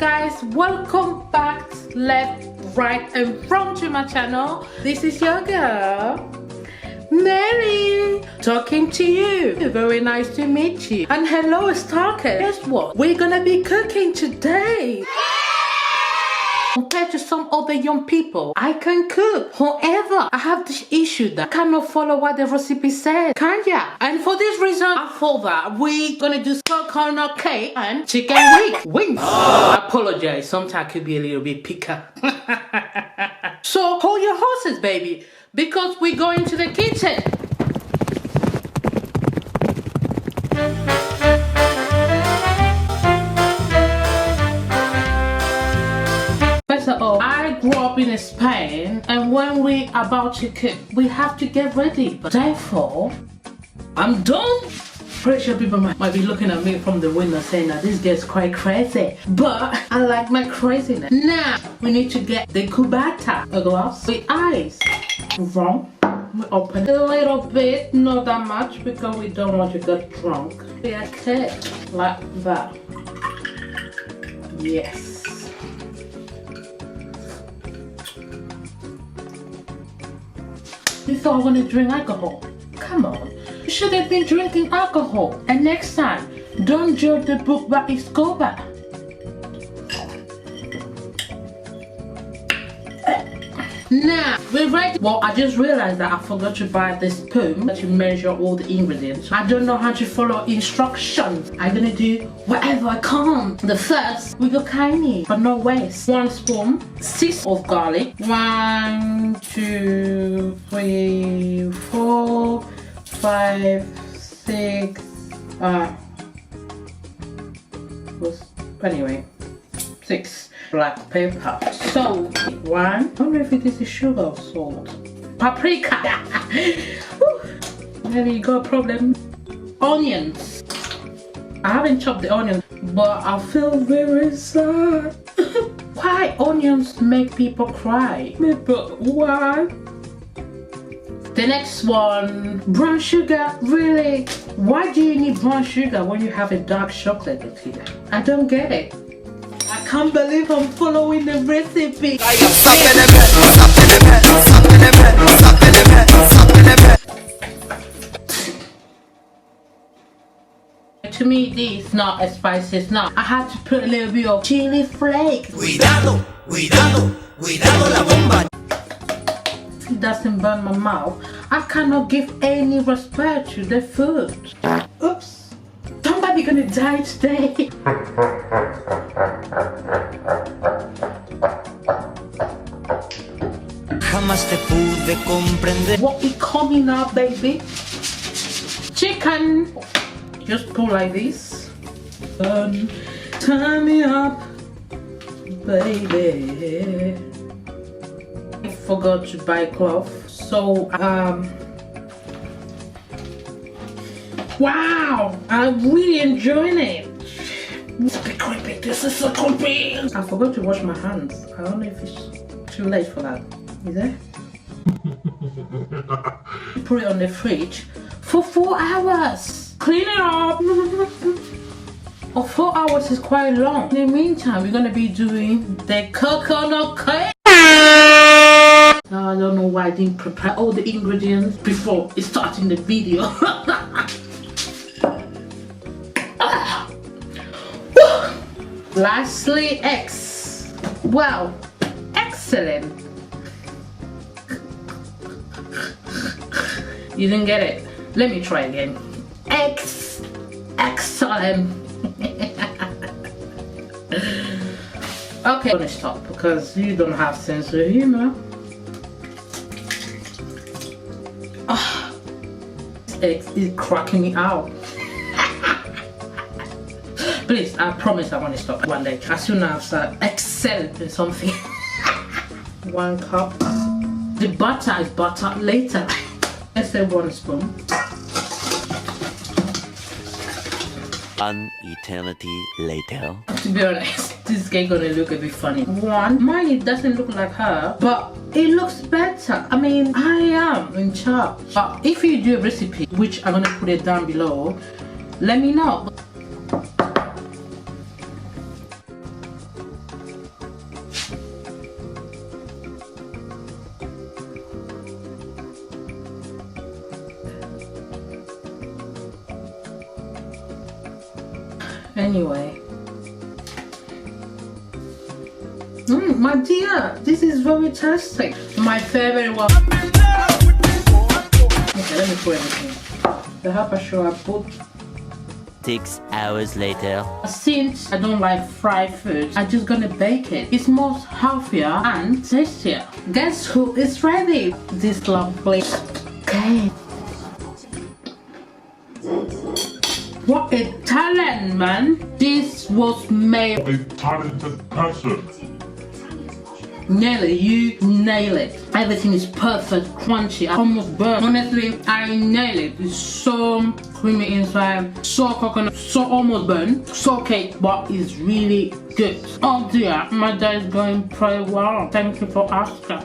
guys, welcome back left, right and front to my channel. This is your girl Nelly talking to you. Very nice to meet you. And hello stalker, guess what? We're gonna be cooking today. Compared to some other young people, I can cook. However, I have this issue that I cannot follow what the recipe says. Can ya? And for this reason, I thought that we're gonna do coconut cake and chicken wings. I apologize, sometimes I could be a little bit picky. So hold your horses, baby, because we're going to the kitchen. First of all, I grew up in Spain, and when we about to cook, we have to get ready. But therefore, I'm done. Pretty sure people might be looking at me from the window saying that this girl's quite crazy. But I like my craziness. Now, we need to get the cubata, a glass with ice. Wrong. We open a little bit, not that much, because we don't want to get drunk. Okay, like that. Yes. You thought I wanted to drink alcohol? Come on, you should have been drinking alcohol. And next time, don't judge the book by its cover. Now, we're ready. Well, I just realized that I forgot to buy this spoon to measure all the ingredients. I don't know how to follow instructions. I'm gonna do whatever I can. The first, we go Cayenne, but no waste. 1 spoon, 6 of garlic. 1, 2, 3, 4, 5, 6. Anyway, 6. Black pepper. So 1. I don't know if it is the sugar or salt. Paprika. There you go. Problem. Onions. I haven't chopped the onions, but I feel very sad. Why onions make people cry? But why? The next one, brown sugar. Really? Why do you need brown sugar when you have a dark chocolate with you? I don't get it. I can't believe I'm following the recipe. To me, this is not a spicy snack. I had to put a little bit of chili flakes. Cuidado, cuidado, cuidado la bomba. It doesn't burn my mouth. I cannot give any respect to the food. Oops. Somebody gonna die today. Jamás te pude comprender. What is coming up, baby? Chicken. Just pull like this. Turn me up, baby. I forgot to buy cloth. So wow, I'm really enjoying it. It's a bit creepy. This is so creepy. I forgot to wash my hands. I don't know if it's too late for that. Is it? Put it on the fridge for 4 hours. Clean it up. Oh, 4 hours is quite long. In the meantime, we're gonna be doing the coconut cake. Now I don't know why I didn't prepare all the ingredients before starting the video. Lastly, eggs. Wow, excellent. You didn't get it? Let me try again. Eggs, excellent. Okay, I'm gonna stop because you don't have sense of humor. This egg is cracking me out. Please, I promise I want to stop one day. As soon as I excel in something. 1 cup. The butter is butter later. Let's say 1 spoon. An eternity later. To be honest, this cake gonna look a bit funny. 1, mine it doesn't look like her, but it looks better. I mean, I am in charge. But if you do a recipe, which I'm gonna put it down below, let me know. Anyway. My dear, this is very tasty. My favorite one. Okay, let me put everything. The habanero I put. 6 hours later. Since I don't like fried food, I'm just gonna bake it. It's more healthier and tastier. Guess who is ready? This lovely cake. What a talent, man! This was made. A talented person. Nelly, you nail it. Everything is perfect, crunchy, I almost burnt. Honestly, I nail it. It's so creamy inside, so coconut, so almost burnt, so cake, but it's really good. Oh dear, my day is going pretty well. Thank you for asking.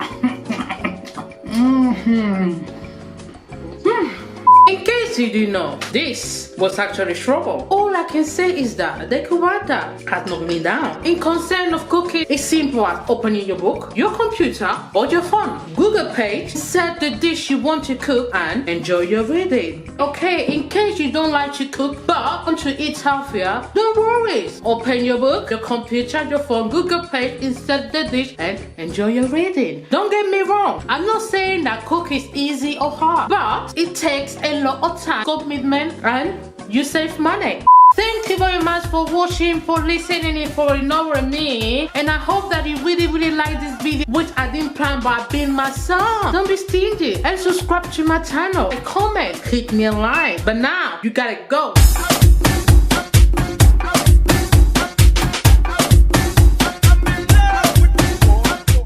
In case you didn't know, this was actually trouble. All I can say is that the Kubata has knocked me down. In concern of cooking, it's simple as opening your book, your computer, or your phone. Google page, set the dish you want to cook and enjoy your reading. Okay, in case you don't like to cook but want to eat healthier, don't worry. Open your book, your computer, your phone, Google page, insert the dish and enjoy your reading. Don't get me wrong, I'm not saying that cooking is easy or hard, but it takes a lot of time, commitment, and you save money. Thank you very much for watching, for listening, and for ignoring me. And I hope that you really like this video, which I didn't plan by being my son. Don't be stingy and subscribe to my channel. And comment, hit me a like. But now, you gotta go.